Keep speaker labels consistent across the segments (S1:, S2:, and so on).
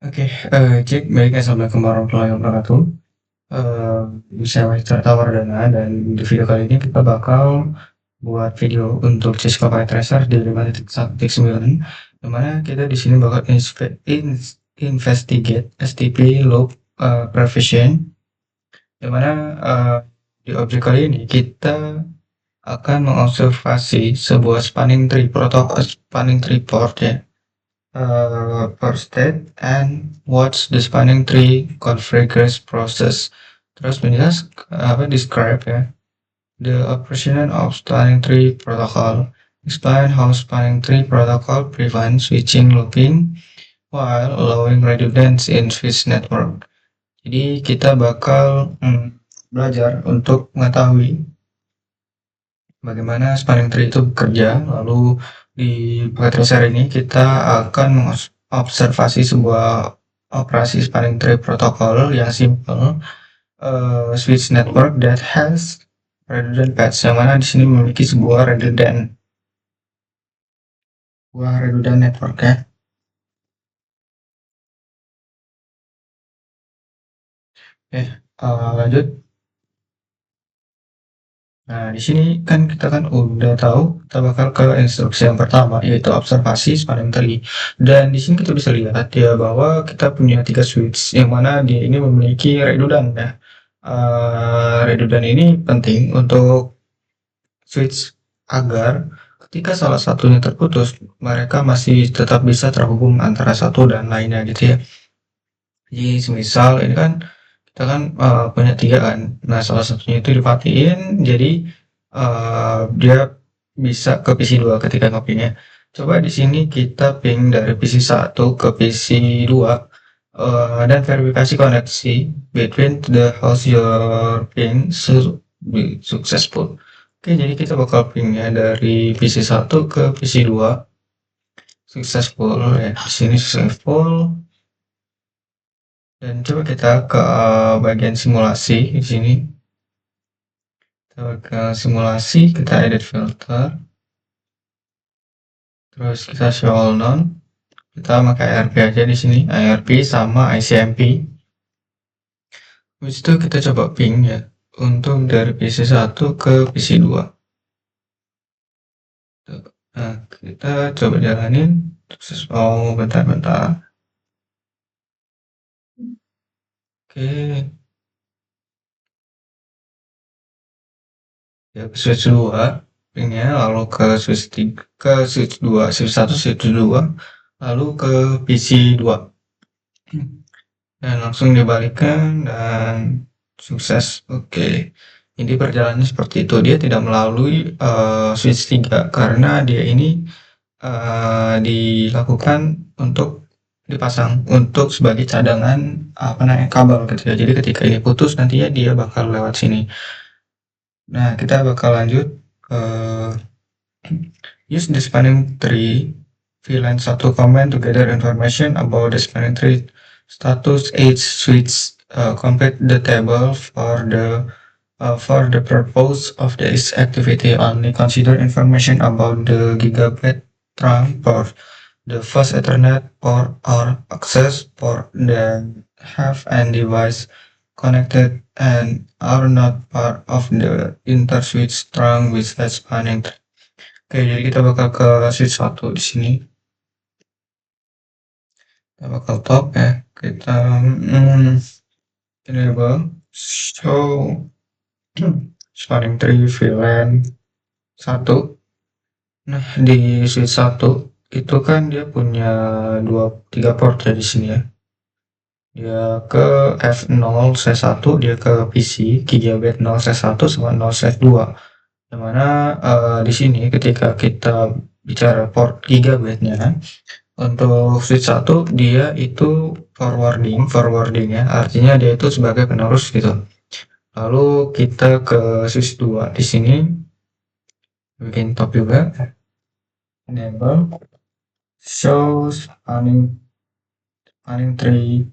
S1: Oke, cek baik, assalamualaikum warahmatullahi wabarakatuh. Saya Wahyudi Wardana dan di video kali ini kita bakal buat video untuk Cisco Tracer di 5.1.9, di mana kita di sini bakal investigate STP loop provision, di mana di objek kali ini kita akan mengobservasi sebuah spanning tree protokol spanning tree port ya. Per state and watch the spanning tree configures process. Terus describe ya the operation of spanning tree protocol. Explain how spanning tree protocol prevents switching looping while allowing redundancy in switch network. Jadi kita bakal belajar untuk mengetahui bagaimana spanning tree itu bekerja. Lalu di paket tracer ini kita akan mengobservasi sebuah operasi spanning tree protocol yang simple, switch network that has redundant paths, yang mana di sini memiliki sebuah redundant network ya. Lanjut. Nah, di sini kan kita udah tahu kita bakal ke instruksi yang pertama, yaitu observasi spanning tree. Dan di sini kita bisa lihat ya bahwa kita punya 3 switch yang mana dia ini memiliki redundant ya. Redundant ini penting untuk switch agar ketika salah satunya terputus, mereka masih tetap bisa terhubung antara satu dan lainnya gitu ya. Jadi semisal ini kan kita punya 3 kan. Nah, salah satunya itu dimatiin, jadi dia bisa ke PC2 ketika ngopinya. Coba di sini kita ping dari PC1 ke PC2 dan verifikasi koneksi between the host your ping successful. Oke, jadi kita bakal ping ya dari PC1 ke PC2 successful ya. Di sini successful. Dan coba kita ke bagian simulasi di sini. Kita ke simulasi, kita edit filter. Terus kita show all none. Kita pakai IRP aja di sini, IRP sama ICMP. Habis itu kita coba ping ya untuk dari PC1 ke PC2. Nah, kita coba jalanin. Bentar. Oke. Ya, ke switch 2 pingnya, lalu ke switch 3, ke switch 2, switch 1, switch 2, lalu ke PC2. Dan langsung dibalikan dan sukses. Oke. Jadi perjalanannya seperti itu. Dia tidak melalui switch 3 karena dia ini dilakukan untuk dipasang untuk sebagai cadangan kabel gitu ya. Jadi ketika ini putus nantinya dia bakal lewat sini. Nah, kita bakal lanjut use the spanning tree VLAN 1 command to gather information about the spanning tree status, age, switch, complete the table for the purpose of this activity. Only consider information about the gigabit trunk port, the fast Ethernet port or access port that have an device connected and are not part of the interswitch trunk with that spanning tree. Oke, jadi kita bakal ke switch 1 di sini. Kita bakal top ya. Kita enable show spanning tree VLAN 1. Nah, di switch 1 itu kan dia punya 3 port ya di sini ya. Dia ke F0/1, dia ke PC gigabit 0/1 sama 0/2. Yang mana di sini ketika kita bicara port gigabitnya, untuk switch 1 dia itu forwarding ya, artinya dia itu sebagai penerus gitu. Lalu kita ke switch 2 di sini bikin top juga, enable show spanning tree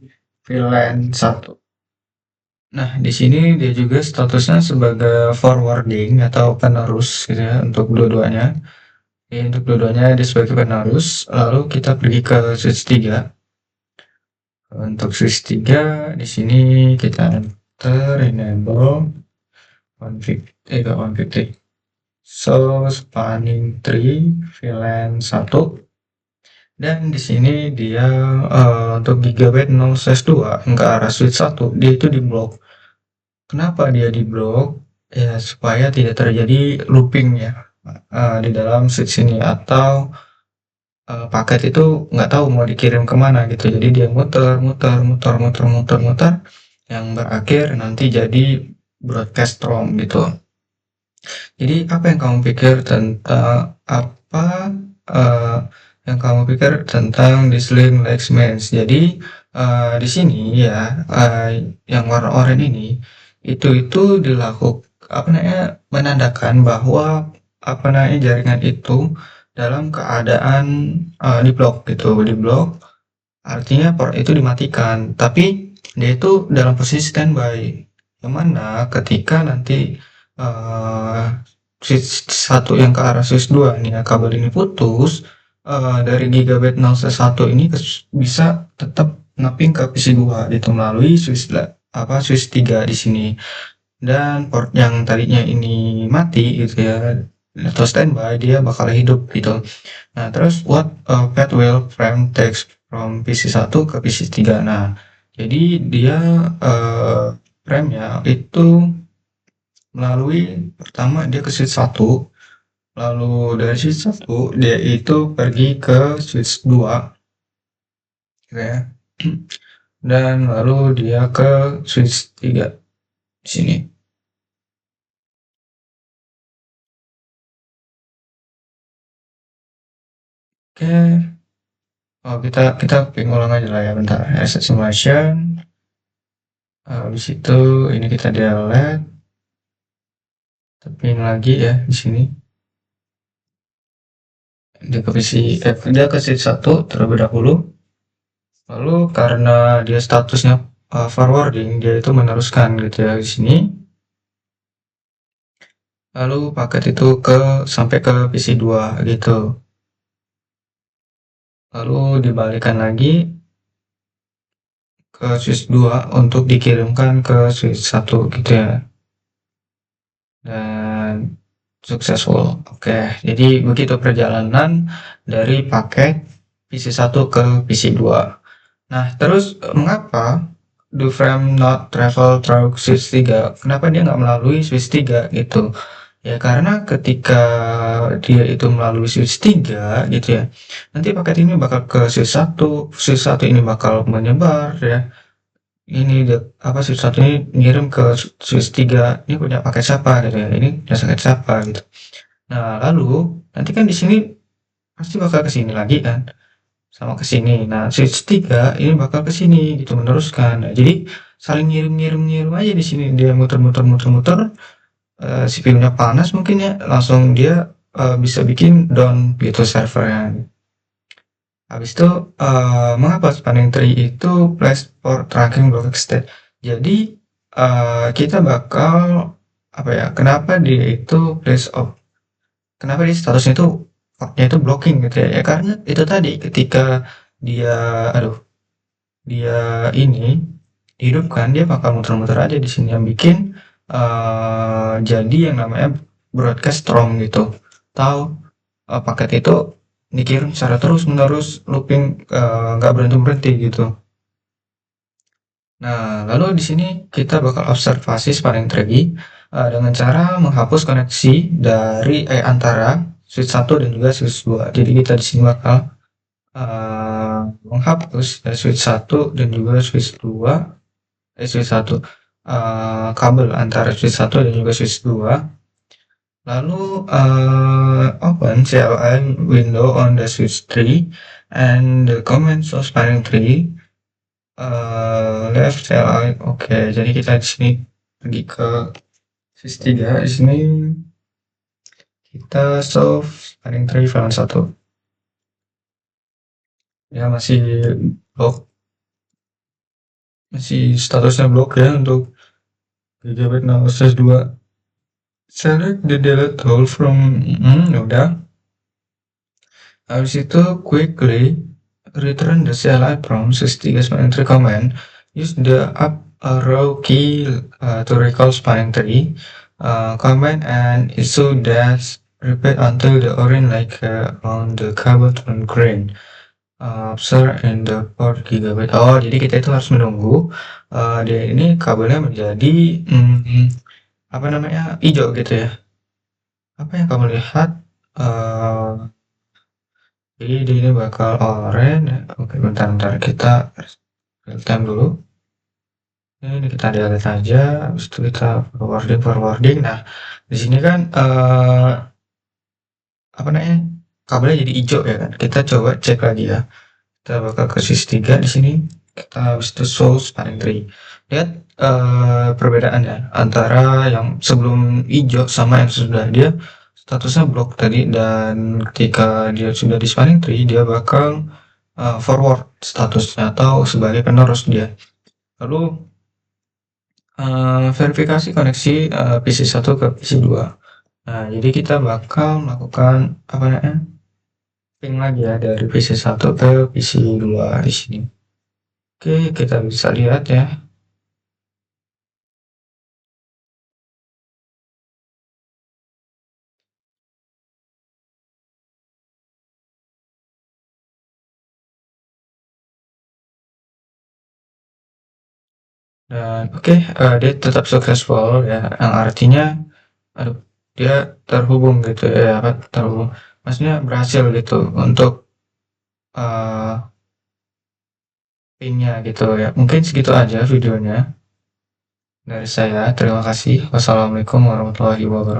S1: VLAN 1. Nah, di sini dia juga statusnya sebagai forwarding atau penerus gitu ya untuk dua-duanya. Untuk dua-duanya dia sebagai penerus. Lalu kita pergi ke switch 3. Untuk switch 3 di sini kita enter enable config config so spanning tree VLAN 1 dan di sini dia untuk gigabyte 0/2 yang ke arah switch 1 dia itu di blok. Kenapa dia di blok? Ya supaya tidak terjadi looping ya di dalam switch ini atau paket itu nggak tahu mau dikirim kemana gitu. Jadi dia muter, muter, muter, muter, muter, muter, yang berakhir nanti jadi broadcast ROM gitu. Jadi apa yang kamu pikir tentang uh, yang kamu pikir tentang dislink like means? Jadi di sini ya yang warna oranye ini itu dilakukan apa namanya menandakan bahwa apa namanya jaringan itu dalam keadaan di blok gitu, di blok artinya port itu dimatikan, tapi dia itu dalam posisi standby. Yang mana ketika nanti uh, switch 1 yang ke arah switch 2 nih ya, kabel ini putus, dari gigabit 0/1 ini bisa tetap ngaping ke PC 2 gitu melalui switch 3 di sini. Dan port yang tadinya ini mati gitu ya atau standby dia bakal hidup gitu. Nah, terus what path will frame takes from PC 1 ke PC 3. Nah, jadi dia frame-nya itu melalui pertama dia ke switch 1, lalu dari switch 1 dia itu pergi ke switch 2 gitu ya. Dan lalu dia ke switch 3 di sini. Oke. Oh, kita ulang aja lah ya bentar. Reset simulation. Habis itu ini kita delete. Tapi ini lagi ya di sini. Dia ke switch 1 terlebih dahulu. Lalu karena dia statusnya forwarding, dia itu meneruskan gitu ya di sini. Lalu paket itu sampai ke PC 2 gitu. Lalu dibalikan lagi ke switch 2 untuk dikirimkan ke switch 1 gitu ya. Dan successful. Oke, jadi begitu perjalanan dari paket PC 1 ke PC 2. Nah, terus mengapa do frame not travel through switch 3? Kenapa dia nggak melalui switch 3 gitu? Ya karena ketika dia itu melalui switch 3 gitu ya, nanti paket ini bakal ke switch 1 ini bakal menyebar ya. Ini switch 1 ini ngirim ke switch 3, ini punya paket siapa gitu ya, ini punya paket siapa gitu. Nah, lalu nanti kan di sini pasti bakal ke sini lagi kan, sama ke sini. Nah, switch 3 ini bakal ke sini gitu meneruskan. Nah, jadi saling ngirim aja di sini dia muter, CPU-nya panas mungkin ya, langsung dia bisa bikin down gitu servernya. Habis itu mengapa spanning tree itu place for tracking block state. Jadi kita bakal apa ya? Kenapa dia itu place of kenapa dia statusnya itu portnya itu blocking gitu ya? Ya karena itu tadi ketika dia dia ini dihidupkan dia bakal muter-muter aja di sini yang bikin jadi yang namanya broadcast ROM gitu. Tahu paket itu dikirim secara terus-menerus looping nggak berhenti-berhenti gitu. Nah, lalu di sini kita bakal observasi spanning tree dengan cara menghapus koneksi dari antara switch 1 dan juga switch 2. Jadi kita di sini bakal menghapus switch 1 dan juga switch 2 switch 1 kabel antara switch 1 dan juga switch 2. Lalu open CLI window on the switch tree and the command of spanning tree left CLI. Oke, jadi kita di sini pergi ke switch 3. Di sini kita solve spanning tree VLAN 1. Ya masih blok, masih statusnya blok ya untuk gigabit 0/2. Select the delete hole from udah. Habis itu quickly return the CLI prompt 63 spanning tree command. Use the up arrow key to recall spanning tree command and issue dash repeat until the orange light on the cable turn green. Observe in the port gigabit. Oh, jadi kita itu harus menunggu dia ini kabelnya menjadi apa namanya, hijau gitu ya. Apa yang kamu lihat? Jadi dia ini bakal orange ya. Oke, bentar kita real time dulu. Ini kita delete aja, habis itu kita forwarding. Nah, di sini kan apa namanya, kabelnya jadi hijau ya kan. Kita coba cek lagi ya. Kita bakal ke sisi 3 di sini. Kita habis itu show spanning tree. Lihat perbedaannya antara yang sebelum hijau sama yang sudah, dia statusnya block tadi, dan ketika dia sudah di spanning tree dia bakal forward statusnya atau sebagai penerus dia. Lalu verifikasi koneksi PC1 ke PC2. Nah, jadi kita bakal melakukan apa namanya, ping lagi ya dari PC1 ke PC2 di sini. Oke, kita bisa lihat ya. Dan oke, dia tetap successful ya, yang artinya aduh, dia terhubung gitu ya, apa terhubung, maksudnya berhasil gitu untuk pin-nya gitu ya. Mungkin segitu aja videonya dari saya. Terima kasih. Wassalamualaikum warahmatullahi wabarakatuh.